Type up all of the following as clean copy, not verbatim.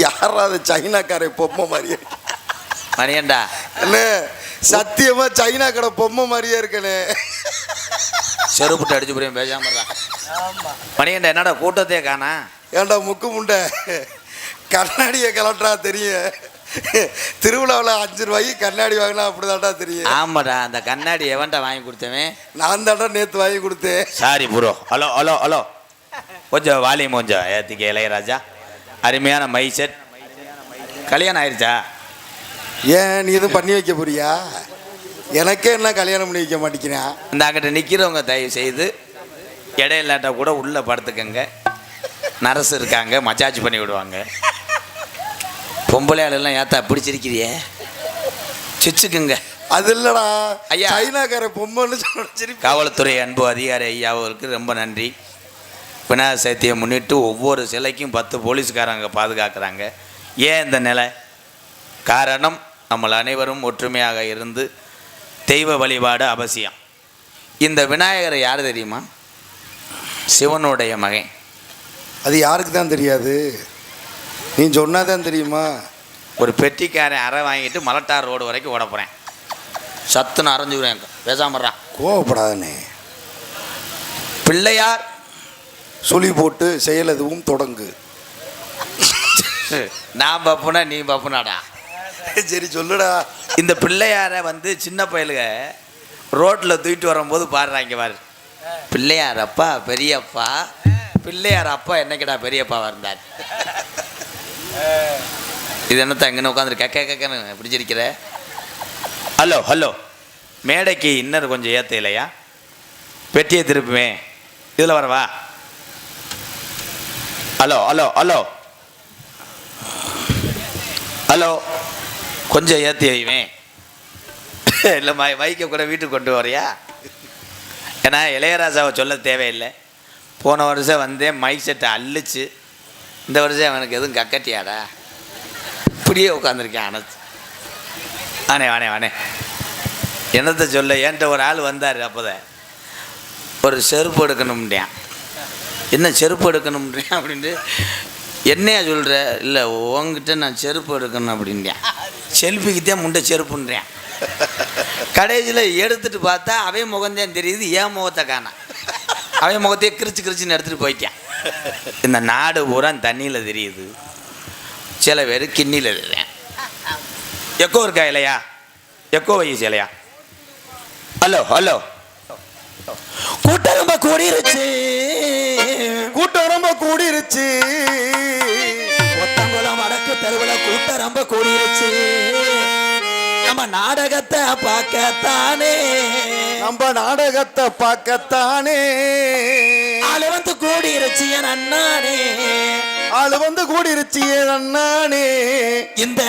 யாராவது சைனாக்கார பொம்மை மாதிரியே மணியண்டா அண்ணே, சத்தியமா சைனா கடை பொம்மை மாதிரியே இருக்கனே. செருப்புட்டு அடிச்சு போய் பேசாம மணியண்டா என்னடா கூட்டத்தையே காணா? ஏன்டா முக்கு முண்டை கண்ணாடியை கலட்டா தெரியும். திருவிழாவில் 5 ரூபாய்க்கு கண்ணாடி வாங்கினா அப்படிதான்டா தெரியும். ஆமாடா, அந்த கண்ணாடி எவன்டா வாங்கி கொடுத்தவன்? நான் தான்டா நேற்று வாங்கி கொடுத்தேன். Sorry bro. Hello hello hello, கொஞ்சம் வாலியம் கொஞ்சம் ஏற்றிக்க இளையராஜா. அருமையான மை செட். கல்யாணம் ஆயிடுச்சா? ஏன் நீ எதுவும் பண்ணி வைக்க போறியா? எனக்கே என்ன கல்யாணம் பண்ணி வைக்க மாட்டேங்கிறேன். இந்த அங்கிட்ட நிற்கிறவங்க தயவு செய்து இடையில்லாட்டா கூட உள்ளே படுத்துக்கங்க. நரசு இருக்காங்க, மசாஜ் பண்ணி விடுவாங்க. பொம்பளை ஆளெல்லாம் ஏத்தா பிடிச்சிருக்கிறியே, சிச்சுக்குங்க. அது இல்லடா ஐயா, சைனாக்கார பொம்மைன்னு சொல்லி. காவல்துறை அன்பு அதிகாரி ஐயா அவருக்கு ரொம்ப நன்றி. விநாயகர் சதுர்த்தியை முன்னிட்டு ஒவ்வொரு சிலைக்கும் 10 போலீஸ்காரங்க பாதுகாக்கிறாங்க. ஏன் இந்த நிலை? காரணம், நம்ம அனைவரும் ஒற்றுமையாக இருந்து தெய்வ வழிபாடு அவசியம். இந்த விநாயகரை யார் தெரியுமா? சிவனுடைய மகன். அது யாருக்கு தான் தெரியாது? நீ சொன்னாதான் தெரியுமா? ஒரு பெட்டிக்காரன் அறை வாங்கிட்டு மலட்டார் ரோடு வரைக்கும் ஓட போகிறேன். சத்துன்னு அரைஞ்சுக்கிறேன், பேசாமறான். கோவப்படாதனே. பிள்ளையார் சொல்லி போட்டு செயல் எதுவும் தொடங்கு. நான் பப்புனா நீ பப்புனாடா. சரி சொல்லுடா. இந்த பிள்ளையாரை சின்ன பயலுக ரோட்டில் தூக்கிட்டு வரும்போது பாடுறாங்க பாரு. பிள்ளையார் அப்பா பெரியப்பா, பிள்ளையார் அப்பா என்னைக்கடா பெரியப்பாவா இருந்தார். இது என்னத்தான் இங்கே உட்காந்துரு கக்கன்னு பிடிச்சிருக்கிற? ஹலோ ஹலோ, மேடைக்கு இன்னும் கொஞ்சம் ஏற்ற இல்லையா? பெட்டியை திருப்புவேன், இதில் வரவா? ஹலோ ஹலோ ஹலோ ஹலோ, கொஞ்சம் ஏற்றி வைவேன். இல்லை மைக்கை கூட வீட்டுக்கு கொண்டு வரையா? ஏன்னா இளையராஜாவை சொல்ல தேவையில்லை. போன வருஷம் மைக் செட்டை அள்ளிச்சு. இந்த வருஷம் அவனுக்கு எதுவும் கக்கட்டியாடா? இப்படியே உட்காந்துருக்கேன். அனத்து வானே வானே வானே, என்னத்தை சொல்ல. என்கிட்ட ஒரு ஆள் வந்தார். அப்போதான் ஒரு செருப்பு எடுக்கணும்ன்றேன். என்ன செருப்பு எடுக்கணும்ன்றேன் அப்படின்ட்டு. என்னையா சொல்கிற? இல்லை உங்ககிட்ட நான் செருப்பு எடுக்கணும் அப்படின்றேன். செல்ஃபிக்குத்தே முண்டை செருப்புன்றேன். கடைசியில் எடுத்துகிட்டு பார்த்தா அவன் முகந்தான் தெரியுது, ஏன் முகத்தை காணா. அவன் முகத்தையே கிரிச்சுன்னு எடுத்துகிட்டு போயிட்டான். இந்த நாடு பூரா தண்ணியில் தெரியுது, சில பேர் கிண்ணியில் தெரியும். எக்கோ இருக்கா இல்லையா? எக்கோ வயசு இல்லையா? ஹலோ ஹலோ, கூட்டம் ரொம்ப கூடிருச்சு, கூட்டம் ரொம்ப கூடிருச்சு. ஒத்தங்குளம் வடக்கு தெருவில் கூட்டம் ரொம்ப கூடிருச்சு. நம்ம நாடகத்தை பார்க்கத்தானே, நம்ம நாடகத்தை பார்க்கத்தானே. ஆளு கூடிருச்சு என் அண்ணானே, ஆளு கூடிருச்சு என் அண்ணானே. இந்த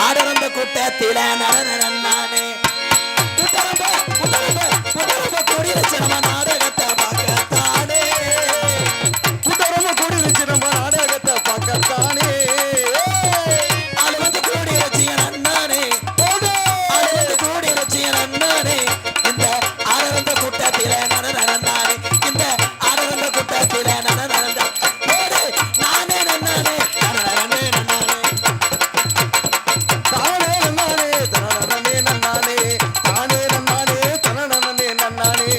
ஆடரந்த கூட்டத்தில நன்னானே. கூடிருச்சு நம்ம நாடகத்தை பார்க்கத்தானே, கூட்டம் கூடிருச்சு நம்ம நாடகத்தை பார்க்கத்தானே. ஆளு கூடிருச்சு என் அண்ணானே, ஆளு கூடிருச்சு என் அண்ணானே. இந்த ஆடரந்த கூட்டத்தில நன்னானே, இந்த ஆடரந்த கூட்டத்தில நன்னானே. நானே நன்னானே, நானே நன்னானே, தானே நன்னானே, தனனனே நன்னானே, தானே நன்னானே, தனனனே நன்னானே.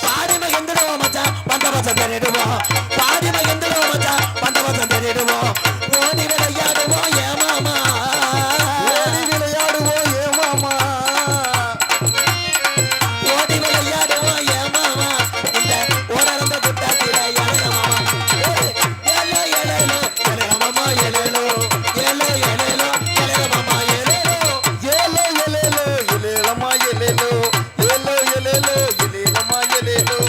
பாடி மகிழ்ந்துடுவோம் மச்சான், பந்தவசம் தெரிடுவோம். பாடி மகிழ்ந்துடுவோம் மச்சான், பந்தவசம் தெரிடுவோம். ஓடி விளையாடுவோம் ஏ மாமா, ஓடி விளையாடுவோம் ஏ மாமா, ஓடி விளையாடுவோம் ஏ மாமா. இந்த ஓடரந்த கூட்டத்தில ஏழை மாமா, ஏழோ ஏழேலோ ஏழை மாமா, ஏழேலோ ஏழோ ஏழேலோ ஏழை மாமா, ஏழேலோ ஏலோ எலேலோ எலேலமா எலேலோ, ஏலோ எலேலோ எலேலமா எலேலோ.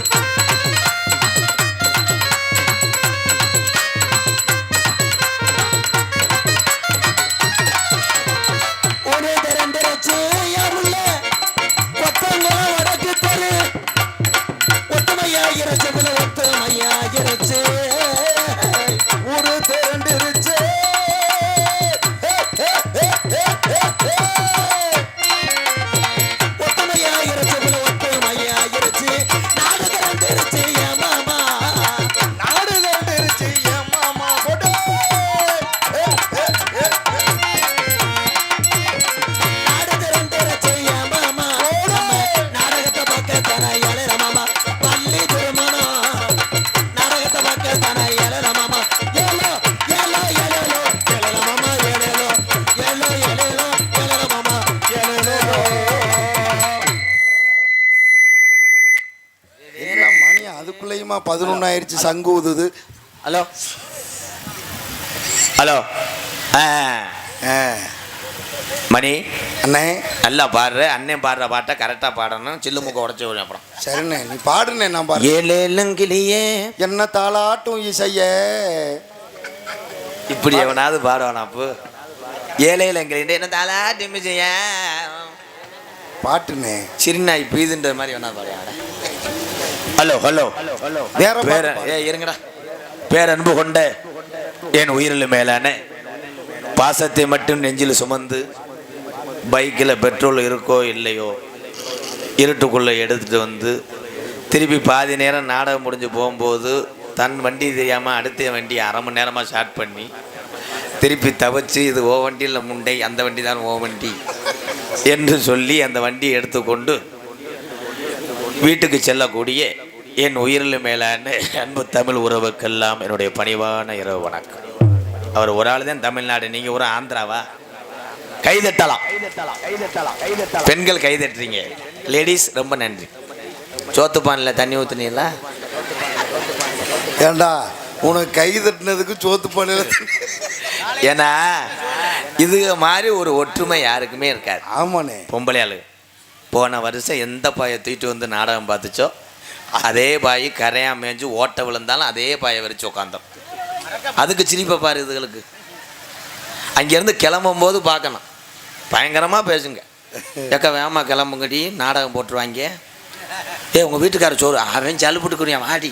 அதுக்குள்ளேயுமா 11 ஆயிடுச்சு, சங்கு ஊதுது. Hello hello. மணி அண்ணே நல்லா பாடுற அண்ணன் பாடுற பாட்டை கரெக்டாக பாடணும். சில்லு மூக்க உடச்சி விடும். அப்புறம் சரிண்ணே, நீ பாடுனே, நான் பாடு. ஏலேலங்கிலியே என்ன தாளாட்டும் இசைய. இப்படி எவனாவது பாடுவானா? அப்போ ஏலேலங்கிலியே என்ன தாளாட்டும் இசைய பாட்டுனே. சிறுநாய் பீதுன்ற மாதிரி வேணா பாடுவாட. ஹலோ ஹலோ வேற பேர இருங்கடா. பேரன்பு கொண்ட என் உயிரில் மேலான பாசத்தை மட்டும் நெஞ்சில் சுமந்து பைக்கில் பெட்ரோல் இருக்கோ இல்லையோ இருட்டுக்குள்ளே எடுத்துகிட்டு வந்து திருப்பி பாதி நேரம் நாடகம் முடிஞ்சு போகும்போது தன் வண்டி தெரியாமல் அடுத்த வண்டி அரை மணி நேரமாக ஸ்டார்ட் பண்ணி திருப்பி தவச்சு இது ஓ வண்டியில் முண்டை, அந்த வண்டி தான் ஓ வண்டி என்று சொல்லி அந்த வண்டியை எடுத்துக்கொண்டு வீட்டுக்கு செல்லக்கூடிய என் உயிரில் மேலான அன்பு தமிழ் உறவுக்கெல்லாம் என்னுடைய பணிவான இரவு வணக்கம். அவர் ஒரு ஆள் தான் தமிழ்நாடு, நீங்கள் ஒரு ஆந்திராவா? கைதட்டலாம். பெண்கள் கைதட்டுறீங்க, லேடிஸ் ரொம்ப நன்றி. சோத்துப்பானில் தண்ணி ஊற்றுனீங்களா? ஏண்டா உனக்கு கை தட்டினதுக்கு சோத்து பண்ணல. ஏன்னா இது மாதிரி ஒரு ஒற்றுமை யாருக்குமே இருக்காது. ஆமாண்ணே. பொம்பளை ஆளு போன வருஷம் எந்த பாயை தூக்கிட்டு வந்து நாடகம் பார்த்துச்சோ அதே பாய் கரையாக மேய்ஞ்சு ஓட்ட விழுந்தாலும் அதே பாயை வரைச்சு உட்காந்தோம். அதுக்கு சிரிப்பை பாரு இதுகளுக்கு. அங்கேருந்து கிளம்பும் போது பார்க்கணும், பயங்கரமாக பேசுங்க. எக்க வேமா கிளம்புங்கடி, நாடகம் போட்டுருவாங்க. உங்கள் வீட்டுக்கார சோறு அவன் சலுப்புட்டுக்குறியா வாடி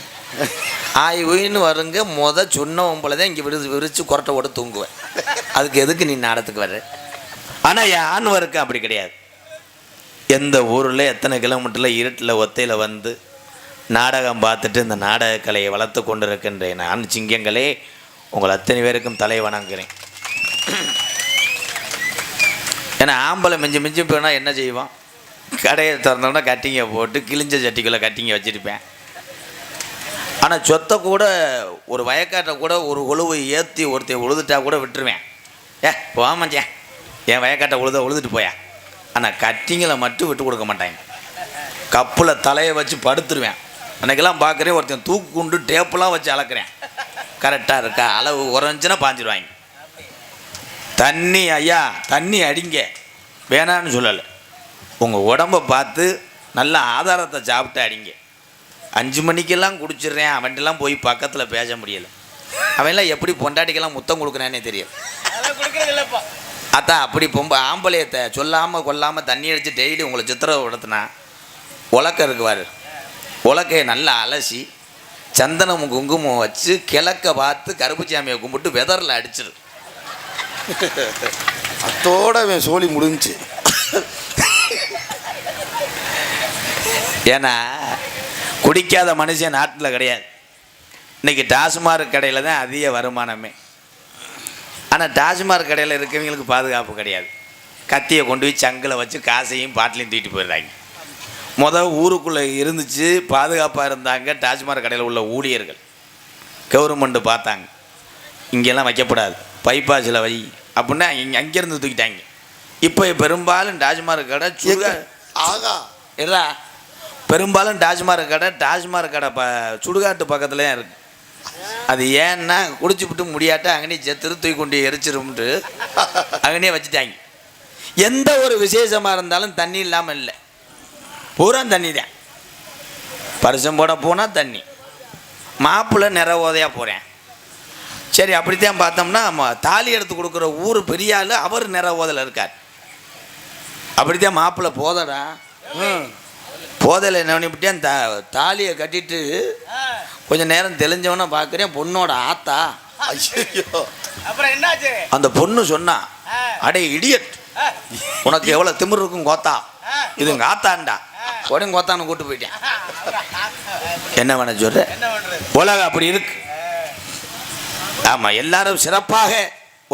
ஆய்வுன்னு வருங்க. சொன்னவன் போல தான் இங்கே விரிச்சு குரட்டை ஓட தூங்குவேன். அதுக்கு எதுக்கு நீ நாடகத்துக்கு வர்ற? ஆனால் என் ஆண்வருக்கு அப்படி கிடையாது. எந்த ஊரில் எத்தனை கிலோமீட்டரில் இருட்டில் ஒத்தையில் வந்து நாடகம் பார்த்துட்டு இந்த நாடக கலையை வளர்த்து கொண்டு இருக்கின்றேன் நான் சிங்கங்களே. உங்கள் அத்தனை பேருக்கும் தலை வணங்குகிறேன். ஏன்னா ஆம்பளை மிஞ்சி மிஞ்சி போனால் என்ன செய்வான்? கடையை திறந்தோன்னா கட்டிங்க போட்டு கிழிஞ்ச சட்டிக்குள்ளே கட்டிங்க வச்சுருப்பேன். ஆனால் சொத்தை கூட ஒரு வயக்காட்டை கூட ஒரு உழுவை ஏற்றி ஒருத்தைய உழுதுட்டா கூட விட்டுருவேன். போமாச்சேன் என் வயக்காட்டை உழுதுட்டு போயா. ஆனால் கட்டிங்களை மட்டும் விட்டு கொடுக்க மாட்டாங்க. கப்பில் தலையை வச்சு படுத்துருவேன். அன்றைக்கெல்லாம் பார்க்குறேன் ஒருத்தன் தூக்கு கொண்டு டேப்பெல்லாம் வச்சு அளக்குறேன். கரெக்டாக இருக்கா? அளவு உறைஞ்சுன்னா பாஞ்சிடுவாங்க. தண்ணி ஐயா தண்ணி அடிங்க வேணான்னு சொல்லலை. உங்கள் உடம்பை பார்த்து நல்ல ஆதாரத்தை சாப்பிட்டு அடிங்க. 5 மணிக்கெல்லாம் குடிச்சிடுறேன் அவன்ட்டெல்லாம் போய் பக்கத்தில் பேச முடியலை. அவன்லாம் எப்படி பொண்டாட்டிக்கெல்லாம் முத்தம் கொடுக்குறானே தெரியும். அதான் அப்படி ஆம்பளையத்தை சொல்லாமல் கொல்லாமல் தண்ணி அடித்து டெய்லி உங்களை சித்திரவை படுத்தினா உலக்க இருக்குவார். உலக்கையை நல்லா அலசி சந்தனம் குங்குமம் வச்சு கிழக்க பார்த்து கருப்புச்சாமியை கும்பிட்டு வெதரில் அடிச்சிரு. அத்தோட அவன் சோழி முடிஞ்சு. ஏன்னா குடிக்காத மனுஷன் நாட்டில் கிடையாது. இன்றைக்கி டாஸ்மார்க் கடையில் தான் அதிக வருமானமே. ஆனால் டாஸ்மார்க் கடையில் இருக்கிறவங்களுக்கு பாதுகாப்பு கிடையாது. கத்தியை கொண்டு போய் சங்கில் வச்சு காசையும் பாட்டிலையும் தூக்கிட்டு போயிடுறாங்க. ஊருக்குள்ளே இருந்துச்சு பாதுகாப்பாக இருந்தாங்க டாஸ்மார்க் கடையில் உள்ள ஊழியர்கள். கவர்மெண்ட்டு பார்த்தாங்க இங்கெல்லாம் வைக்கப்படாது, பைபாஸில் வை அப்படின்னா அங்கேருந்து தூக்கிட்டாங்க. இப்போ பெரும்பாலும் டாஸ்மார்க் கடை ஆகா இல்லா பெரும்பாலும் டாஸ்மார்க் கடை சுடுகாட்டு பக்கத்தில் தான் இருக்குது. அது ஏன்னா குடிச்சுவிட்டு முடியாட்ட அங்கனே தூக்கி கொண்டு எரிச்சிரும்ட்டு அங்கனே வச்சுட்டாங்க. எந்த ஒரு விசேஷமாக இருந்தாலும் தண்ணி இல்லாமல் இல்லை, பூரா தண்ணி தான். பரிசம் போட போனால் தண்ணி, மாப்பிள்ளை நிறவோதையாக போகிறேன். சரி அப்படித்தான் பார்த்தோம்னா தாலி எடுத்து கொடுக்குற ஊர் பெரிய ஆள் அவர் நிறவோதையில் இருக்கார். அப்படித்தான் மாப்பிள்ளை போதடா போதையில் என்ன பண்ணிவிட்டேன். தாலியை கட்டிட்டு கொஞ்சம் நேரம் தெளிஞ்சவன பார்க்குறேன் பொண்ணோட ஆத்தா. அப்புறம் என்னாச்சு? அந்த பொண்ணு சொன்னா, அடே இடியட், உனக்கு எவ்வளோ திமிர் இருக்கும் கோத்தா, இது உங்கள் ஆத்தாண்டா. உடனே கோத்தான்னு கூட்டு போயிட்டேன். என்ன பண்ண சொல்ற? உலகம் அப்படி இருக்கு. ஆமாம், எல்லாரும் சிறப்பாக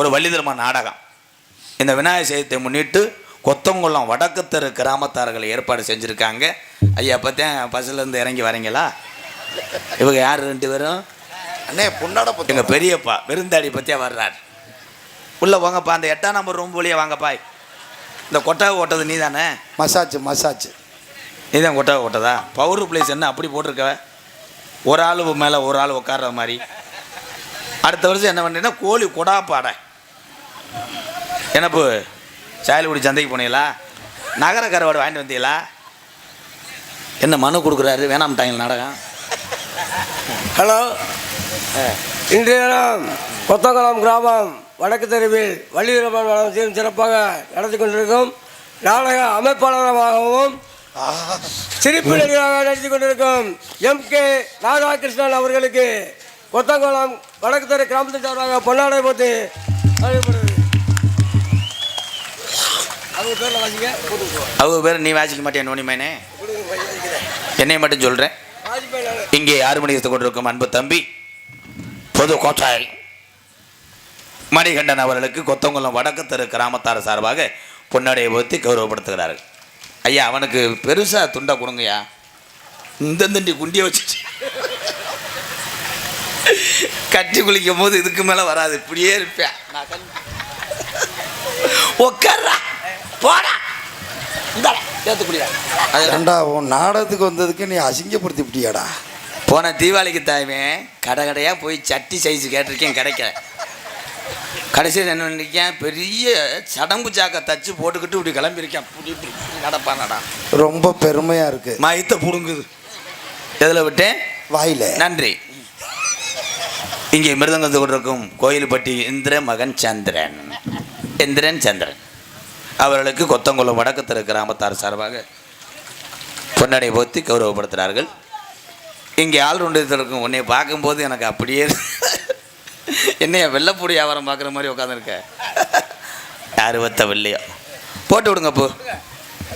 ஒரு வள்ளிதர்ம நாடகம் இந்த விநாயகர் சதுர்த்தியை முன்னிட்டு கொத்தங்குளம் வடக்கு தெரு கிராமத்தார்கள் ஏற்பாடு செஞ்சுருக்காங்க. ஐயா பார்த்தேன் பஸ்ஸிலேருந்து இறங்கி வரீங்களா? இவங்க யார் 2 பேரும்? அண்ணே பொண்ணாட எங்கள் பெரியப்பா விருந்தாடி பற்றியா வர்றார். உள்ளே போங்கப்பா, அந்த 8ஆம் நம்பர் ரூம் போலியே வாங்கப்பா. இந்த கொட்டகை ஓட்டது நீ தானே? மசாஜ் நீ தான் கொட்டகை ஓட்டதா? பவர் பிளேஸ் என்ன அப்படி போட்டிருக்க? ஒரு ஆள் மேலே ஒரு ஆள் உட்கார்ற மாதிரி. அடுத்த வருஷம் என்ன பண்ணீங்கன்னா கோழி கொடா பாடை. என்னப்பு சாயல்குடி சந்தைக்கு போனீங்களா? நகர கருவாடு வாங்கிட்டு வந்தீங்களா? என்ன மனு கொடுக்குறாரு? வேணாம்ட்டாங்க நாடகம். ஹலோ, இன்றைய தினம் கொத்தங்குளம் கிராமம் வடக்கு தெருவில் வள்ளியூரம்மன் வளர்ச்சியும் சிறப்பாக நடத்தி கொண்டிருக்கும் நாடக அமைப்பாளராகவும் சிரிப்பு நடிகராக நடத்தி கொண்டிருக்கும் MK ராதாகிருஷ்ணன் அவர்களுக்கு கொத்தங்குளம் வடக்கு தெரு கிராமத்தின் சார்பாக பொன்னாடை போட்டு அறிவிக்கப்படுது. அவங்க பேரில் வாசிங்க. அவங்க பேர் நீ வாசிக்க மாட்டேன் நோனிமேனே, என்னைய மட்டும் சொல்கிறேன். இங்கே 6 மணி கொண்டிருக்கும் அன்பு தம்பி புதுக்கோட்டை மணிகண்டன் அவர்களுக்கு கொத்தங்குளம் வடக்கு தெரு கிராமத்தார் சார்பாக பொன்னாடையை போத்தி கௌரவப்படுத்துகிறார்கள். ஐயா, அவனுக்கு பெருசாக துண்டை கொடுங்கய்யா. இந்த தண்டி குண்டியை வச்சு கட்டி குளிக்கும் போது இதுக்கு மேலே வராது, இப்படியே இருப்பேன். உட்கார்றா போடா ஏண்டா உன் நாடகத்துக்கு வந்ததுக்கு நீ அசிங்கப்படுத்தி விட்டியாடா. போன தீபாவளிக்கு தாய்மே கடை கடையாக போய் சட்டி சைஸ் கேட்டிருக்கேன், கிடைக்கல. கடைசியில் என்ன பண்ணிருக்கேன், பெரிய சடம்பு சாக்கை தச்சு போட்டுக்கிட்டு இப்படி கிளம்பியிருக்கேன். இப்படி இப்படி நடப்பானடா, ரொம்ப பெருமையாக இருக்கு. மயத்தை பிடுங்குது. எதில் விட்டேன்? வாயில. நன்றி. இங்கே மிருதங்கத்து கொண்டிருக்கும் கோயில்பட்டி இந்திரன் சந்திரன் அவர்களுக்கு கொத்தங்குளம் வடக்கு தெரு கிராமத்தார் சார்பாக பொன்னாடை போத்தி கௌரவப்படுத்துகிறார்கள். இங்கே ஆள் இருக்கும் உன்னை பார்க்கும்போது எனக்கு அப்படியே என்னைய வெள்ளைப்பூடி வியாபாரம் பார்க்குற மாதிரி உட்காந்துருக்க. யார் வத்த வெள்ளையோ போட்டு விடுங்க. அப்போ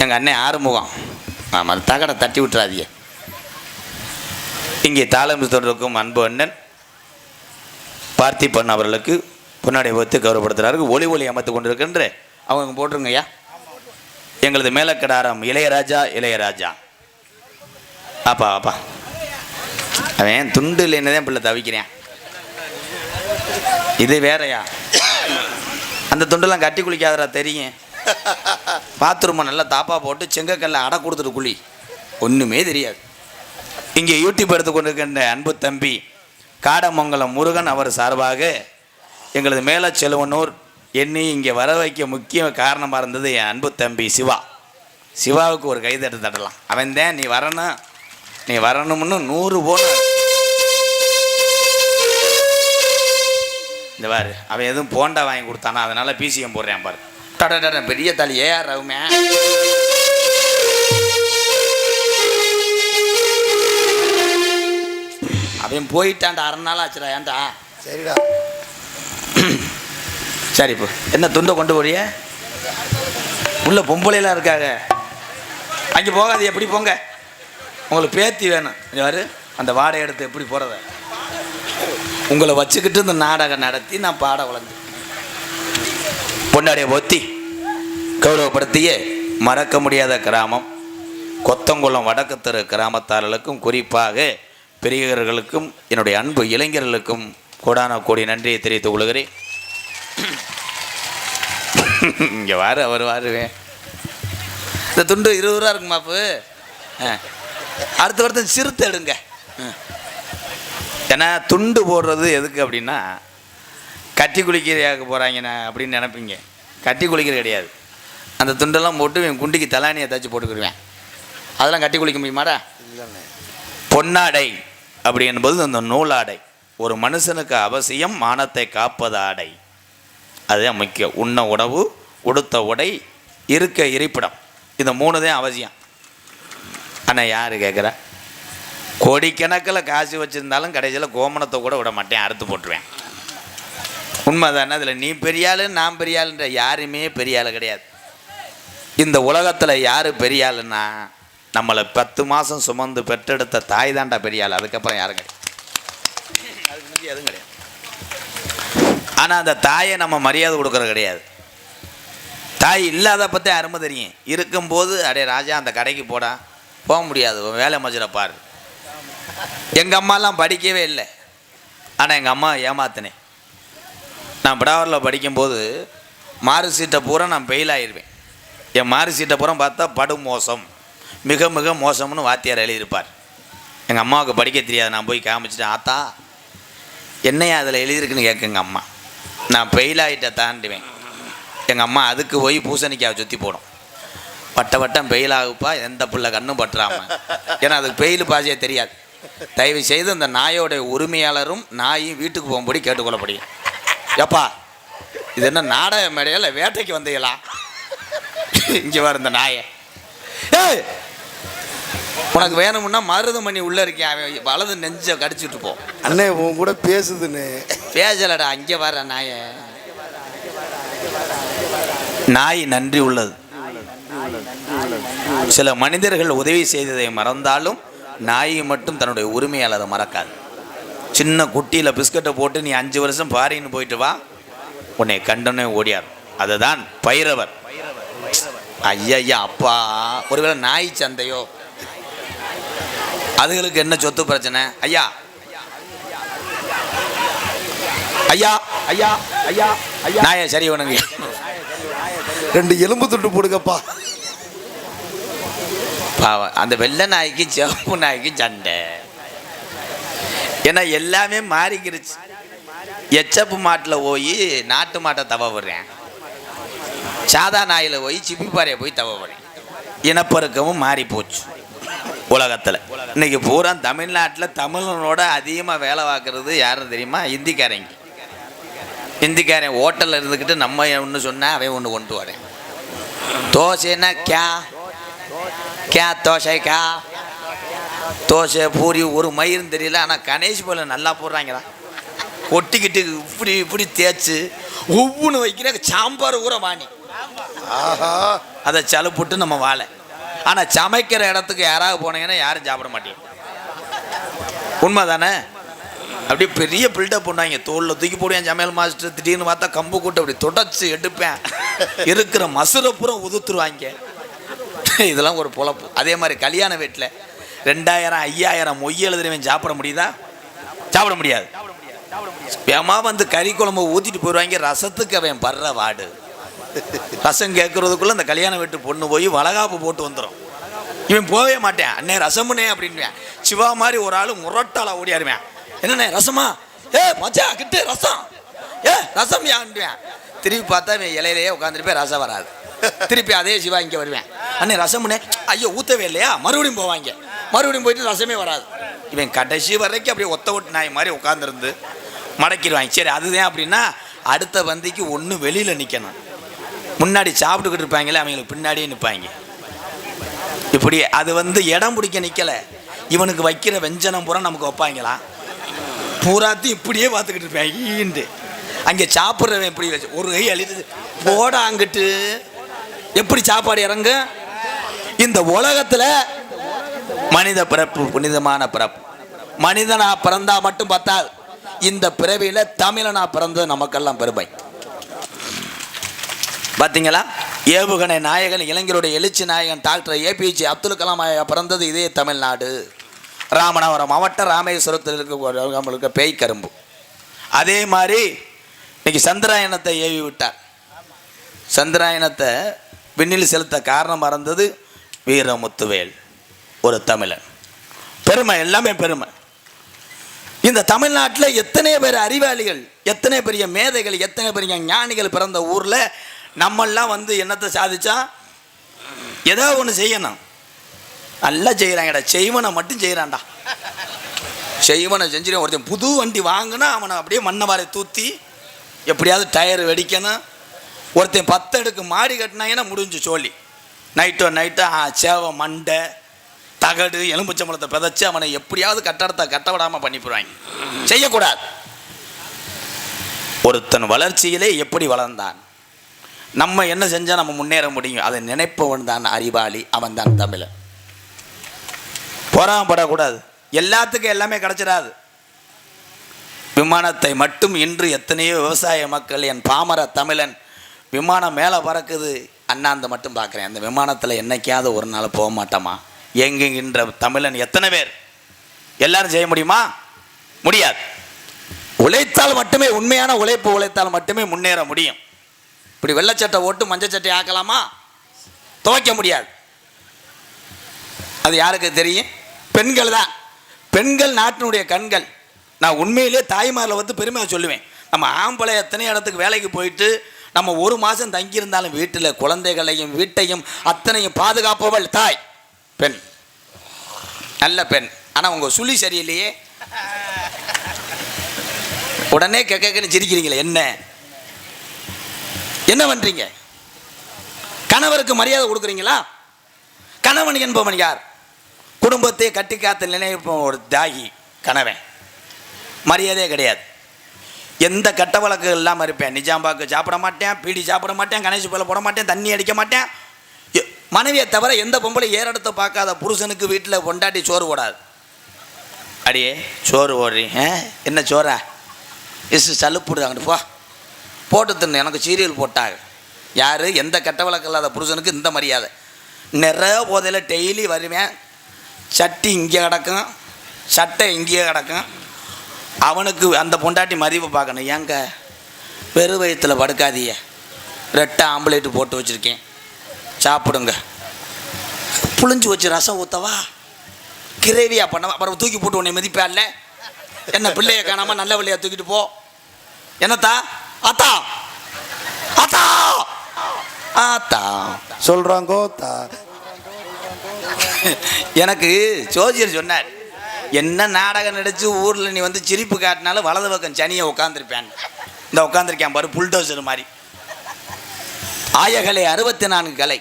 எங்கள் அண்ணன் ஆறுமுகம். ஆமாம், அது தகடை தட்டி விட்டுறாதீங்க. இங்கே தாளமிருத்தோடு அன்பு அண்ணன் பார்த்திபன் அவர்களுக்கு பொன்னாடை போத்து கௌரவப்படுத்துகிறார்கள். ஒளி அமைத்து கொண்டிருக்கின்ற அவங்க போட்டுருங்க ஐயா. எங்களது மேலக்கடாரம் இளையராஜா அப்பா அவன் துண்டு இல்லைன்னதான் பிள்ளை தவிக்கிறேன். இது வேறையா? அந்த துண்டெல்லாம் கட்டி குளிக்காதரா தெரியும். பாத்ரூமை நல்லா தாப்பா போட்டு செங்கக்கல்ல அடை கொடுத்துட்டு குழி, ஒன்றுமே தெரியாது. இங்கே யூடியூப் எடுத்து கொண்டிருக்கின்ற அன்பு தம்பி காடமங்கலம் முருகன் அவர் சார்பாக எங்களது மேல செல்வனூர் என்னை இங்கே வர வைக்க முக்கிய காரணமாக இருந்தது என் அன்பு தம்பி சிவாவுக்கு ஒரு கைதட்டு தட்டலாம். அவன் தான் நீ வரணும்னு 100 போன இந்த பாரு. அவன் எதுவும் போண்டா வாங்கி கொடுத்தானா, அதனால பிசிஎம் போடுறேன் பாரு. டட பெரிய தாலி ஏஆர் ரவுமே. அவன் போயிட்டான்டா, 6 நாள் ஆச்சுடா. ஏன்டா? சரிடா. சரி, இப்போ என்ன துண்டை கொண்டு போறிய? உள்ள பொம்பளைலாம் இருக்காங்க, அங்கே போகாது. எப்படி போங்க, உங்களுக்கு பேத்தி வேணும். யாரு அந்த வாடகை எடுத்து எப்படி போகிறத உங்களை வச்சுக்கிட்டு இந்த நாடகம் நடத்தி நான் பாட வளர்ந்து பொன்னாடைய ஒத்தி கௌரவப்படுத்திய மறக்க முடியாத கிராமம் கொத்தங்குளம் வடக்கு தெரு கிராமத்தார்களுக்கும் குறிப்பாக பெரியவர்களுக்கும் என்னுடைய அன்பு இளைஞர்களுக்கும் கோடான கோடி நன்றியை தெரிவித்துக் கொள்கிறேன். இங்கே அவர் வாருவேன். இந்த துண்டு 20 ரூபா இருக்குமாப்பு. அடுத்த வருஷம் சிறுத்தை எடுங்க. ஏன்னா துண்டு போடுறது எதுக்கு அப்படின்னா, கட்டி குளிக்கிறதுக்கு போகிறாங்கண்ணா அப்படின்னு நினைப்பீங்க. கட்டி குளிக்கிறது கிடையாது. அந்த துண்டெல்லாம் போட்டு என் குண்டிக்கு தலானியை தச்சு போட்டுக்கிடுவேன். அதெல்லாம் கட்டி குளிக்க முடியுமாடா? பொன்னாடை அப்படி என்பது அந்த நூலாடை. ஒரு மனுஷனுக்கு அவசியம் மானத்தை காப்பது ஆடை. அதுதான் முக்கியம். உண்ண உணவு, உடுத்த உடை, இருக்க இருப்பிடம், இந்த 3 தான் அவசியம். ஆனால் யார் கேட்குறா? கோடிக்கணக்கில் காசு வச்சுருந்தாலும் கடைசியில் கோமணத்தை கூட விட மாட்டேன், அறுத்து போட்டுருவேன். உண்மை தானே? அதில் நீ பெரியாள் நான் பெரியாளுன்ற யாருமே பெரியாள் கிடையாது. இந்த உலகத்தில் யார் பெரியாளுன்னா, நம்மளை 10 மாதம் சுமந்து பெற்றெடுத்த தாய் தாண்டா பெரியாள். அதுக்கப்புறம் யாரும் கிடையாது, அதுக்கு முந்தி எதுவும் கிடையாது. ஆனால் அந்த தாயை நம்ம மரியாதை கொடுக்குறது கிடையாது. தாய் இல்லாத பற்றி அருமை தெரியும். இருக்கும்போது அடே ராஜா அந்த கடைக்கு போக முடியாது, வேலை மஜில பாரு. எங்கள் அம்மாலாம் படிக்கவே இல்லை, ஆனால் எங்கள் அம்மா ஏமாத்தினேன். நான் பிடாவரில் படிக்கும்போது மாறு சீட்டை பூரா நான் ஃபெயில் ஆகிடுவேன். என் மாறு சீட்டை பூரா பார்த்தா படு மோசம், மிக மிக மோசம்னு வாத்தியார் எழுதியிருப்பார். எங்கள் அம்மாவுக்கு படிக்க தெரியாது. நான் போய் காமிச்சிட்டேன். ஆத்தா என்னையா அதில் எழுதியிருக்குன்னு கேட்குங்க அம்மா. நான் ஃபெயில் ஆகிட்ட தாண்டுவேன். எங்கள் அம்மா அதுக்கு போய் பூசணிக்காவை சுற்றி போடும். வட்டம் ஃபெயில் ஆகுப்பா, எந்த பிள்ளை கண்ணும் பற்றாம. ஏன்னா அதுக்கு ஃபெயில் பாசையே தெரியாது. தயவு செய்து அந்த நாயோடைய உரிமையாளரும் நாயும் வீட்டுக்கு போகும்படி கேட்டுக்கொள்ளப்படுங்க. எப்பா இது என்ன நாடக மேடையில் வேட்டைக்கு வந்தீங்களா? இங்கே வர இந்த நாயை, ஏய் உனக்கு வேணும்னா மருதமணி உள்ளே இருக்கேன், அவன் வலது நெஞ்சை கடிச்சிட்டு போ. அண்ணே உன் கூட பேசுதுன்னு பேசலடா, அங்கே வர நாயை. நாய் நன்றி உள்ளது. சில மனிதர்கள் உதவி செய்ததை மறந்தாலும் நாய் மட்டும் தன்னுடைய உரிமையாளரை மறக்காது. சின்ன குட்டியில் பிஸ்கட்டை போட்டு நீ 5 வருஷம் பாரின்னு போயிட்டு வா, உன்னை கண்டனே ஓடியார். அதுதான் பைரவர். ஐயா அப்பா, ஒருவேளை நாய் சந்தையோ, அதுகளுக்கு என்ன சொத்து பிரச்சனை? ஐயா ஐயா ஐயா ஐயா ஐயா நாயை சரி உனக்கு 2 எலும்பு துண்டு போடுங்கப்பா. பாவம் அந்த வெள்ளை நாய்க்கு சிவப்பு நாய்க்கு சண்டை. ஏன்னா எல்லாமே மாறிக்கிருச்சு. எச்சப்பு மாட்டில் போய் நாட்டு மாட்டை தவ விடுறேன், சாதா நாயில் போய் சிப்பிப்பாறையை போய் தவ விடுறேன். இனப்பெருக்கமும் மாறி போச்சு உலகத்தில். இன்னைக்கு பூரா தமிழ்நாட்டில் தமிழனோட அதிகமாக வேலை பார்க்குறது யாரும் தெரியுமா? ஹிந்திக்காரங்க. ஹிந்திக்காரன் ஹோட்டலில் இருந்துக்கிட்டு நம்ம ஒன்று சொன்னால் அவன் ஒன்று கொண்டு வரேன். தோசைன்னா கே கே தோசை கே தோசை பூரி ஒரு மயிரும் தெரியல. ஆனால் கணேஷ் போல நல்லா போடுறாங்களா, ஒட்டிக்கிட்டு இப்படி இப்படி தேய்ச்சி ஒவ்வொன்று வைக்கிற சாம்பார் ஊற வாணி அதை சலுப்புட்டு நம்ம வாழை. ஆனால் சமைக்கிற இடத்துக்கு யாராவது போனீங்கன்னா யாரும் சாப்பிட மாட்டேங்க. உண்மை தானே? அப்படியே பெரிய பில்டப் பண்ணுவாங்க, தோளில் தூக்கி போடுவேன் சமையல் மாஸ்டர். திடீர்னு பார்த்தா கம்பு கூட்டு அப்படி தொடச்சி எடுப்பேன், இருக்கிற மசுரப்புறம் உதுத்துருவாங்க. இதெல்லாம் ஒரு பொழப்பு. அதே மாதிரி கல்யாண வீட்டில் 2000 5000 மொய் எழுதுறவன் சாப்பிட முடியுதா? சாப்பிட முடியாது. வேமா வந்து கறி குழம்பு ஊற்றிட்டு போயிடுவாங்க. ரசத்துக்கு அவன் படுற வாடு. ரசம் கேட்குறதுக்குள்ளே அந்த கல்யாண வீட்டு பொண்ணு போய் வளகாப்பு போட்டு வந்துடும். இவன் போகவே மாட்டேன். அண்ணே ரசமுனே அப்படின்வேன். சிவா மாதிரி ஒரு ஆள் முரட்டால ஓடியாருவேன். என்னண்ணே ரசமா? மச்சா கிட்டு ரசம், ரசம் யான்வேன். திருப்பி பார்த்தா இவன் இலையிலேயே உட்காந்துருப்பேன், ரசம் வராது. திருப்பி அதே சிவா இங்கே வருவேன். அண்ணே ரசமுனே, ஐயோ ஊற்றவே இல்லையா? மறுபடியும் போவாங்க. மறுபடியும் போயிட்டு ரசமே வராது. இவன் கடைசி வரைக்கும் அப்படியே ஒத்த ஒட்டு நாய் மாதிரி உட்காந்துருந்து மடக்கிடுவாங்க. சரி அதுதான் அப்படின்னா அடுத்த பந்திக்கு ஒன்று வெளியில் நிற்கணும். முன்னாடி சாப்பிட்டுக்கிட்டு இருப்பாங்களே அவங்களுக்கு பின்னாடியே நிற்பாங்க. இப்படி அது வந்து இடம் பிடிக்க நிற்கலை. இவனுக்கு வைக்கிற வெஞ்சனம் பூரா நமக்கு வைப்பாங்களா? பூராத்தையும் இப்படியே பார்த்துக்கிட்டு இருப்பாங்க. அங்கே சாப்பிட்றவன் எப்படி வச்சு ஒரு கை அழித்து போட அங்கிட்டு எப்படி சாப்பாடு இறங்க? இந்த உலகத்தில் மனித பிறப்பு புனிதமான பிறப்பு. மனிதனா பிறந்தா மட்டும் பத்தாது, இந்த பிறவியில் தமிழனா பிறந்தது நமக்கெல்லாம் பெருமை. பார்த்தீங்களா? ஏவுகணை நாயகன், இளைஞருடைய எழுச்சி நாயகன் டாக்டர் APJ அப்துல் கலாம் பிறந்தது இதே தமிழ்நாடு, ராமநாதபுரம் மாவட்டம் ராமேஸ்வரத்தில் இருக்க பேய்கரும்பு. அதே மாதிரி இன்னைக்கு சந்திராயணத்தை ஏவி விட்டார். சந்திராயணத்தை விண்ணில் செலுத்த காரணமாக இருந்தது வீரமுத்துவேல், ஒரு தமிழன். பெருமை, எல்லாமே பெருமை. இந்த தமிழ்நாட்டில் எத்தனை பேர் அறிவாளிகள், எத்தனை பெரிய மேதைகள், எத்தனை பெரிய ஞானிகள் பிறந்த ஊரில் நம்மெல்லாம் வந்து என்னத்தை சாதிச்சா? ஏதோ ஒன்று செய்யணும். நல்லா செய்கிறாங்கடா, செய்வனை மட்டும் செய்கிறான்டா. செய்வனை செஞ்சுட்டு ஒருத்தன் புது வண்டி வாங்கினா அவனை அப்படியே மண்ணை வாரி தூத்தி எப்படியாவது டயர் வெடிக்கணும். ஒருத்தன் 10 அடுக்கு மாடி கட்டினாங்கன்னா முடிஞ்சு சொல்லி நைட்டோ சேவை மண்டை தகடு எலும்புச்சம்பளத்தை பிதைச்சி அவனை எப்படியாவது கட்டடத்தை கட்ட விடாமல் பண்ணிவிடுவாங்க. செய்யக்கூடாது. ஒருத்தன் வளர்ச்சியிலே எப்படி வளர்ந்தான், நம்ம என்ன செஞ்சால் நம்ம முன்னேற முடியும், அதை நினைப்பவன் தான் அறிவாளி, அவன் தான் தமிழன். பொறாமப்படக்கூடாது. எல்லாத்துக்கும் எல்லாமே கிடச்சிடாது. விமானத்தை மட்டும் இன்று எத்தனையோ விவசாய மக்கள், என் பாமர தமிழன் விமானம் மேலே பறக்குது, அண்ணாந்து மட்டும் பார்க்குறேன். அந்த விமானத்தில் என்னைக்காவது ஒரு நாள் போக மாட்டோமா? எங்குகின்ற தமிழன் எத்தனை பேர்? எல்லாரும் செய்ய முடியுமா? முடியாது. உழைத்தால் மட்டுமே, உண்மையான உழைப்பு உழைத்தால் மட்டுமே முன்னேற முடியும். இப்படி வெள்ளைச்சட்டை ஓட்டு மஞ்சள் சட்டை ஆக்கலாமா? துவைக்க முடியாது. அது யாருக்கு தெரியும்? பெண்கள் தான். பெண்கள் நாட்டினுடைய கண்கள். நான் உண்மையிலே தாய்மாரில் வந்து பெருமையாக சொல்லுவேன். நம்ம ஆம்பளை எத்தனை இடத்துக்கு வேலைக்கு போயிட்டு நம்ம ஒரு மாதம் தங்கியிருந்தாலும் வீட்டில் குழந்தைகளையும் வீட்டையும் அத்தனையும் பாதுகாப்பவள் தாய், பெண், நல்ல பெண். ஆனால் உங்கள் சுழி சரியில்லையே, உடனே கேட்கன்னு சிரிக்கிறீங்களே, என்ன என்ன பண்ணுறீங்க? கணவருக்கு மரியாதை கொடுக்குறீங்களா? கணவன் என்பவன் யார்? குடும்பத்தை கட்டி காத்த நினைப்போம் ஒரு தியாகி கணவன். மரியாதையே கிடையாது. எந்த கட்ட வழக்கு இல்லாமல் இருப்பேன். நிஜாம்பாக்கு சாப்பிட மாட்டேன், பீடி சாப்பிட மாட்டேன், கணேஷ் போல போட மாட்டேன், தண்ணி அடிக்க மாட்டேன். மனைவியை தவிர எந்த பொம்பளை ஏறெடுத்து பார்க்காத புருஷனுக்கு வீட்டில் கொண்டாட்டி சோறு போடாது. அடியே சோறு ஓடுறீ, என்ன சோறா சலுப்புடு, அங்கிட்டு போ போட்டு தின்னு, எனக்கு சீரியல் போட்டாங்க. யார்? எந்த கட்ட வழக்கு இல்லாத புருஷனுக்கு இந்த மரியாதை. நிறைய போதையில் டெய்லி வருவேன், சட்டி இங்கே கிடக்கும், சட்டை இங்கேயே கிடக்கும். அவனுக்கு அந்த பொண்டாட்டி மதிப்பு பார்க்கணும். ஏங்க வெறு வயிற்றில் படுக்காதீங்க, 2 ஆம்லேட்டு போட்டு வச்சுருக்கேன், சாப்பிடுங்க. புளிஞ்சு வச்சு ரசம் ஊற்றவா, கிரேவியாக பண்ணவா, அப்புறம் தூக்கி போட்டு உன்னை மதிப்பா இல்லை? என்ன பிள்ளைய காணாமல் நல்ல பிள்ளையா தூக்கிட்டு போ. என்னத்தா? அத்தா அத்தா ஆத்தா சொல்கிறாங்கோ தா. எனக்கு ஜோசியர் சொன்னார், என்ன நாடகம் நடிச்சு ஊரில் நீ வந்து சிரிப்பு காட்டினாலும் வலது பக்கம் சனியை உட்காந்துருப்பேன். இந்த உட்காந்துருக்கேன் பாரு, புல்டோசர் மாதிரி. ஆயகலை 64 கலை,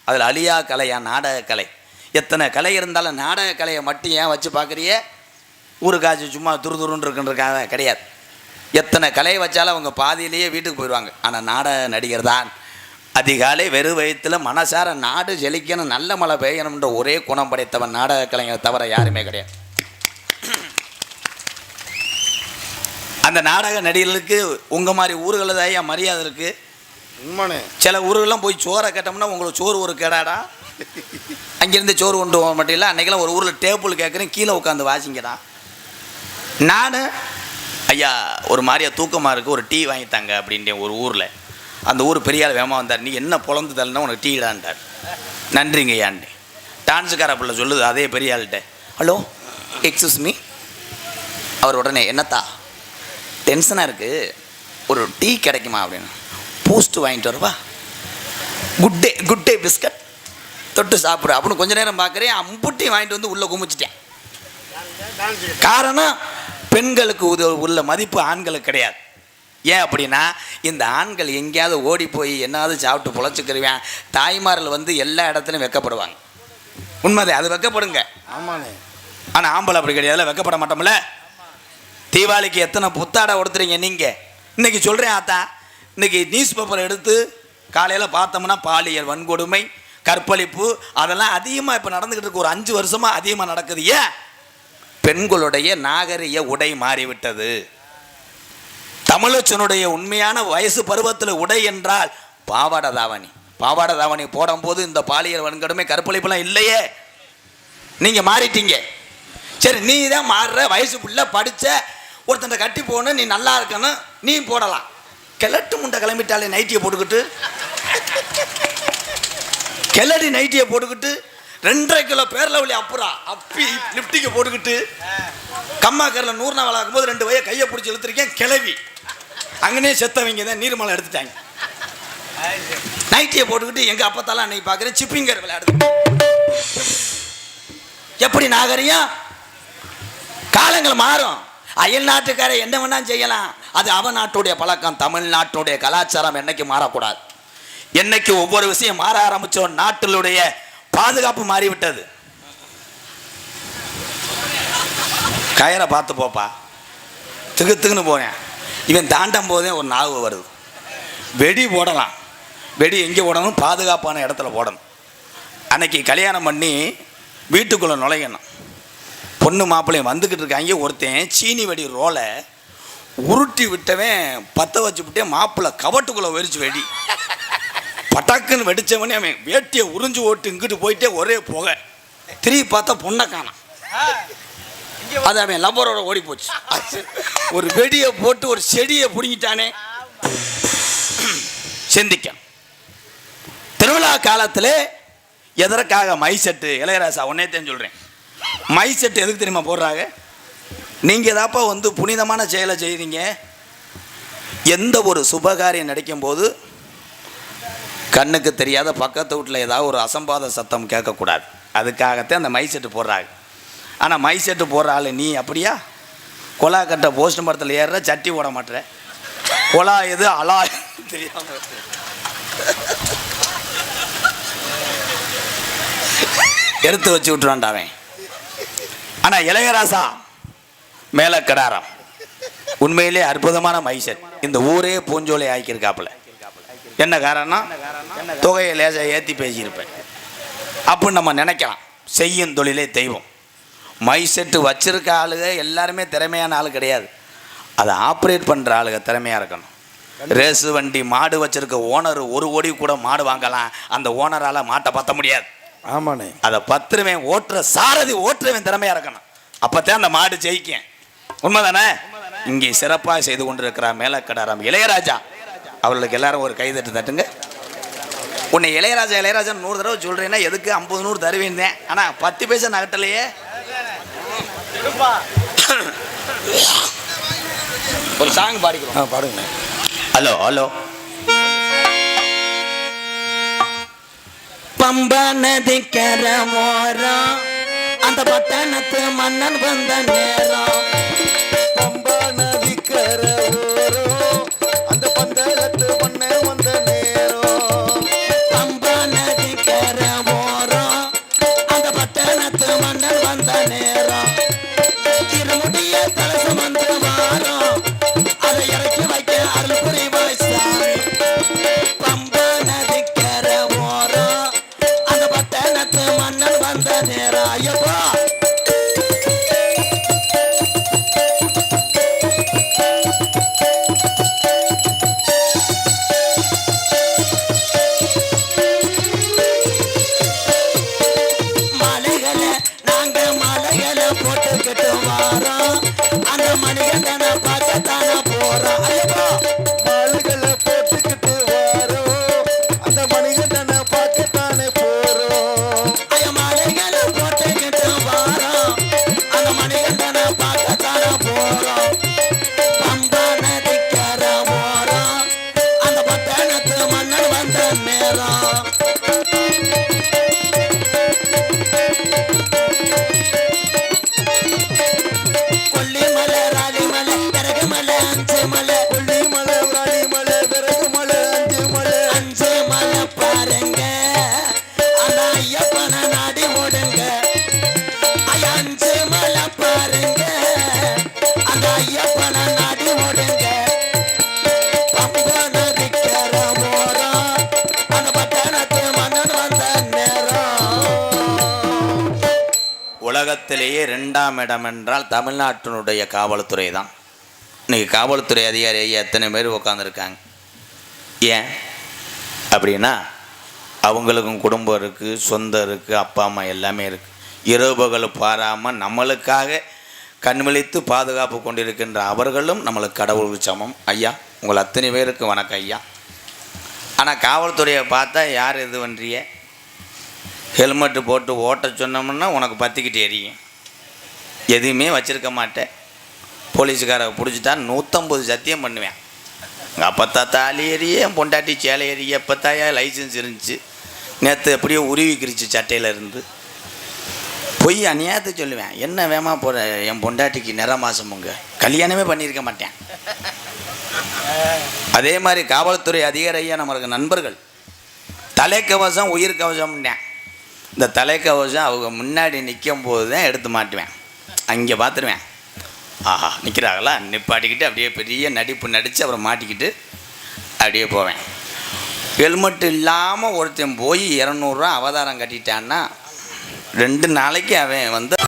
அதில் அழியா கலையா நாடக கலை. எத்தனை கலை இருந்தாலும் நாடக கலையை மட்டும் ஏன் வச்சு பார்க்குறிய? ஊருக்காச்சு சும்மா துருதுருன்னு இருக்குன்றக்காக கிடையாது. எத்தனை கலையை வச்சாலும் அவங்க பாதியிலேயே வீட்டுக்கு போயிடுவாங்க. ஆனால் நாடக நடிகர் தான் அதிகாலை வெறு வயிற்றில் மனசார நாடு ஜெலிக்கணும், நல்ல மழை பெய்யணும்ன்ற ஒரே குணம் படைத்தவன் நாடக கலைஞரை தவிர யாருமே கிடையாது. அந்த நாடக நடிகர்களுக்கு உங்கள் மாதிரி ஊர்களில் தான் மரியாதை இருக்குது. உண்மைனே சில ஊர்களெலாம் போய் சோறை கேட்டோம்னா உங்களுக்கு சோறு ஒரு கேடாடா, அங்கேருந்து சோறு கொண்டு போக மாட்டேங்களா. அன்றைக்கெல்லாம் ஒரு ஊரில் டேபிள் கேட்குறேன், கீழே உட்காந்து வாசிங்கடா. நான் ஐயா ஒரு மாதிரியா தூக்கமாக இருக்குது, ஒரு டீ வாங்கித்தாங்க அப்படின்ட்டேன் ஒரு ஊரில். அந்த ஊர் பெரியாள் வேகமாக வந்தார், நீ என்ன பொழந்து தரலன்னா உனக்கு டீ இடான்ட்டார். நன்றிங்க ஐயான்ட்டு. டான்ஸுக்கார பிள்ளை சொல்லுது அதே பெரியாள்கிட்ட, ஹலோ எக்ஸ்கூஸ் மீ. அவர் உடனே, என்னத்தா டென்ஷனாக இருக்குது, ஒரு டீ கிடைக்குமா அப்படின்னு. பூஸ்ட்டு வாங்கிட்டு வருவா, குட் டே பிஸ்கட் தொட்டு சாப்பிட்ற அப்படின்னு. கொஞ்ச நேரம் பார்க்குறேன், அம்புட்டி வாங்கிட்டு வந்து உள்ளே குமிச்சிட்டேன். காரணம், பெண்களுக்கு உள்ள மதிப்பு ஆண்களுக்கு கிடையாது. ஏன் அப்படின்னா, இந்த ஆண்கள் எங்கேயாவது ஓடி போய் என்னாவது சாப்பிட்டு பொழைச்சிக்கிருவேன். தாய்மார்கள் வந்து எல்லா இடத்துலையும் வெக்கப்படுவாங்க. உண்மைதே, அது வெக்கப்படுங்க. ஆமாண்ணே. ஆனால் ஆம்பளை அப்படி கிடையாது, வெக்கப்பட மாட்டோம்ல. தீபாவளிக்கு எத்தனை புத்தாடை கொடுத்துறீங்க நீங்கள்? இன்றைக்கி சொல்கிறேன் ஆத்தா, இன்றைக்கி நியூஸ் பேப்பர் எடுத்து காலையில் பார்த்தோம்னா பாலியல் வன்கொடுமை, கற்பழிப்பு அதெல்லாம் அதிகமாக இப்போ நடந்துக்கிட்டு இருக்கு. ஒரு 5 வருஷமாக அதிகமாக நடக்குது. ஏன்? பெண்களுடைய நாகரிக உடை மாறிவிட்டது. தமிழச்சனுடைய உண்மையான வயசு பருவத்தில் உடை என்றால் பாவாடை தாவணி. பாவாடை தாவணி போடும்போது இந்த பாலியல் வன்கொடுமை கற்பழிப்புலாம் இல்லையே. நீங்கள் மாறிட்டீங்க. சரி, நீ தான் மாறுற, வயசுக்குள்ள படித்த ஒருத்தன் கட்டி போகணும், நீ நல்லா இருக்கணும், நீ போடலாம். கிழட்டு முண்டை கிளம்பிட்டாலே நைட்டியை போட்டுக்கிட்டு, கிளடி நைட்டியை போட்டுக்கிட்டு, 2.5 கிலோ பேரில் வழி அப்புறா அப்பி லிப்டிக்கை போட்டுக்கிட்டு, கம்மாக்கரில் 100 நாள் ஆகும்போது 2 வய கையை பிடிச்சி இழுத்துருக்கேன். கிளவி அங்கனே செத்தவங்க தான் நீர்மலை எடுத்துட்டாங்க. நைட்டியை போட்டுக்கிட்டு எங்கள் அப்பத்தாலாம் அன்னைக்கு பார்க்குறேன் சிப்பிங்கர் விளையாடுது. எப்படி நாகரிகம்? காலங்கள் மாறும். அயல் நாட்டுக்கார என்ன வேணா செய்யலாம், அது அவன் நாட்டுடைய பழக்கம். தமிழ்நாட்டுடைய கலாச்சாரம் என்னைக்கு மாறக்கூடாது. என்னைக்கு ஒவ்வொரு விஷயம் மாற ஆரம்பிச்சோம், நாட்டினுடைய பாதுகாப்பு மாறிவிட்டது. கயரை பார்த்து போப்பா, திகுத்துக்குன்னு போனேன். இவன் தாண்டும் போதே ஒரு நாவு வருது. வெடி போடலாம், வெடி எங்கே போடணும்? பாதுகாப்பான இடத்துல போடணும். அன்னைக்கு கல்யாணம் பண்ணி வீட்டுக்குள்ளே நுழையணும். பொண்ணு மாப்பிள்ளையும் வந்துக்கிட்டு இருக்காங்க. ஒருத்தன் சீனி வெடி ரோலை உருட்டி விட்டவன் பற்ற வச்சு விட்டேன். மாப்பிள்ளை கவட்டுக்குள்ளே வெடிச்சு வெடி பட்டாக்குன்னு வெடித்தவனே அவன் வேட்டியை உறிஞ்சு ஓட்டு இங்கிட்டு போயிட்டே ஒரே புகை. திரும்பி பார்த்தா பொண்ணை காணாம். அது அவன் லவ்வரோட ஓடி போச்சு. ஒரு வெடியை போட்டு ஒரு செடியை பிடிங்கிட்டானே. சிந்திக்க திருவிழா காலத்தில் எதற்காக மை செட்டு? இளையராசா ஒன்னேத்தையும் சொல்கிறேன், மை செட் எதுக்கு தெரியுமா போடுறாங்க? நீங்கள் ஏதாப்பா வந்து புனிதமான செயலை செய்கிறீங்க, எந்த ஒரு சுபகாரியம் நடிக்கும்போது கண்ணுக்கு தெரியாத பக்கத்து வீட்டில் ஏதாவது ஒரு அசம்பாத சத்தம் கேட்கக்கூடாது. அதுக்காகத்தான் அந்த மை செட்டு போடுறாங்க. ஆனால் மை செட்டு போடுற ஆள் நீ அப்படியா? கொலா கட்ட போஸ்ட் மரத்தில் ஏறுற, சட்டி ஓட மாட்டுற, கொலா எது அலா தெரியாம எடுத்து வச்சு விட்டுருவான்டாவன். ஆனால் இளையராசா மேலே கடாரம் உண்மையிலே அற்புதமான மைசெட். இந்த ஊரே பூஞ்சோலை ஆக்கியிருக்காப்புல. என்ன காரணம்? தொகையை லேசாக ஏற்றி பேசியிருப்பேன் அப்படின்னு நம்ம நினைக்கலாம். செய்யும் தொழிலே தெய்வம். மைசெட்டு வச்சிருக்க ஆளுக எல்லாருமே திறமையான ஆள் கிடையாது. அதை ஆப்ரேட் பண்ணுற ஆளுக திறமையாக இருக்கணும். ரேஸு வண்டி மாடு வச்சிருக்க ஓனர் 1 கோடி கூட மாடு வாங்கலாம், அந்த ஓனரால் மாட்டை பற்ற முடியாது. ஆமாண்ணே. அதை பத்திரவன் ஓட்டுற சாரதி ஓட்டுறவன் திறமையாக இருக்கணும். அப்போத்தான் அந்த மாடு ஜெயிக்கும். உண்மைதானே? இங்கே சிறப்பாக செய்து கொண்டிருக்கிறார் மேலக்கடாரம் இளையராஜா. அவர்களுக்கு எல்லாரும் ஒரு கைதட்டு தட்டுங்க. உன்னை இளையராஜா இளையராஜா 100 தடவை சொல்கிறேன்னா எதுக்கு 50 100 தருவேன். ஆனால் 10 பைசா நகட்டலையே. ஒரு சாங் பாடிக்கிறோம். பாடுங்க. Hello hello. பம்பா நதி கரமோரம் அந்த பட்டணத்து மன்னன் வந்த நேரம். பம்பா நதி கரவோரம் அந்த பந்தளத்து மன்னன் வந்த நேரம். பம்பா நதி கரமோரம் அந்த பட்டணத்து மன்னன் வந்த நேரம். இருமுடிய தலசு வந்து மாறும், அதை இறக்கி வைக்க அருள் புரிவாய் சாமி. பம்பா நதி கரமோரம் அந்த பட்டணத்து மன்னன் வந்த நேரம். ஐயப்பா மலைகளை நாங்க மலைகளை போட்டுக்கிட்டு வாரோம், அந்த மணிகண்டனை பார்க்கத்தான போறோம். ஐயப்பா மாலைகளை போட்டுக்கிட்டு வாரோம், அந்த மணிகண்டனை பார்க்கத்தானே போறோம். ஐயா மலைகளை போட்டுக்கிட்டு வாரோம், அந்த மணிகண்டனை பார்க்கத்தான போறோம். பம்பா நதிக்கரை ஓரம் அந்த பட்டணத்து மன்னன் வந்த நேரம். கொல்லிமலை ராலிமலை கரகுமலை அஞ்சு மலை. கொல்லிமலை விராலிமலை விறகுமலை அஞ்சு மலை பாருங்க அந்த ஐயப்பனை நாடி ஓடுங்க. ஐயா 5 மலை பாருங்க அந்த ஐயப்பனை நாடி ஓடுங்க. பம்பா நதிக்கரை ஓரம் அந்த பட்டணத்து மன்னன் வந்த நேரம். உலகத்திலேயே 2ஆம் இடம் என்றால் தமிழ்நாட்டினுடைய காவல்துறை தான். இன்னைக்கு காவல்துறை அதிகாரி ஐயா எத்தனை பேர் உட்காந்துருக்காங்க. ஏன் அப்படின்னா அவங்களுக்கும் குடும்பம் இருக்குது, சொந்தம் இருக்குது, அப்பா அம்மா எல்லாமே இருக்குது. இரவு பகல் பாராமல் நம்மளுக்காக கண்விழித்து பாதுகாப்பு கொண்டிருக்கின்ற அவர்களும் நம்மளுக்கு கடவுளுக்கு சமம். ஐயா உங்கள் அத்தனை பேருக்கு வணக்கம் ஐயா. ஆனால் காவல்துறையை பார்த்தா யார் இது பண்ணுறிய, ஹெல்மெட்டு போட்டு ஓட்ட சொன்னோம்னா உனக்கு பற்றிக்கிட்டு எரியும். எதுவுமே வச்சுருக்க மாட்டேன். போலீஸுக்கார பிடிச்சிட்டா 150 சத்தியம் பண்ணுவேன். எங்கள் அப்பத்தா தாலி ஏறியே என் பொண்டாட்டி சேலை ஏறியே எப்பத்தாயா லைசன்ஸ் இருந்துச்சு, நேற்று எப்படியோ உருவிக்கிருச்சு சட்டையில் இருந்து. பொய் அநியாயத்தை சொல்லுவேன். என்ன வேமா போகிற என் பொண்டாட்டிக்கு நிற மாசமுங்க, கல்யாணமே பண்ணியிருக்க மாட்டேன். அதே மாதிரி காவல்துறை அதிகாரியாக நம்மளுக்கு நண்பர்கள் தலைக்கவசம் உயிர் கவசம்னேன். இந்த தலைக்கவசம் அவங்க முன்னாடி நிற்கும் போது தான் எடுத்து மாட்டுவேன். அங்கே பார்த்துருவேன், ஆஹா நிற்கிறாங்களா, நிப்பாட்டிக்கிட்டு அப்படியே பெரிய நடிப்பு நடித்து அப்புறம் மாட்டிக்கிட்டு அப்படியே போவேன். ஹெல்மெட் இல்லாமல் ஒருத்தன் போய் 200 ரூபா அவதாரம் கட்டிட்டான்னா 2 நாளைக்கு அவன் வந்து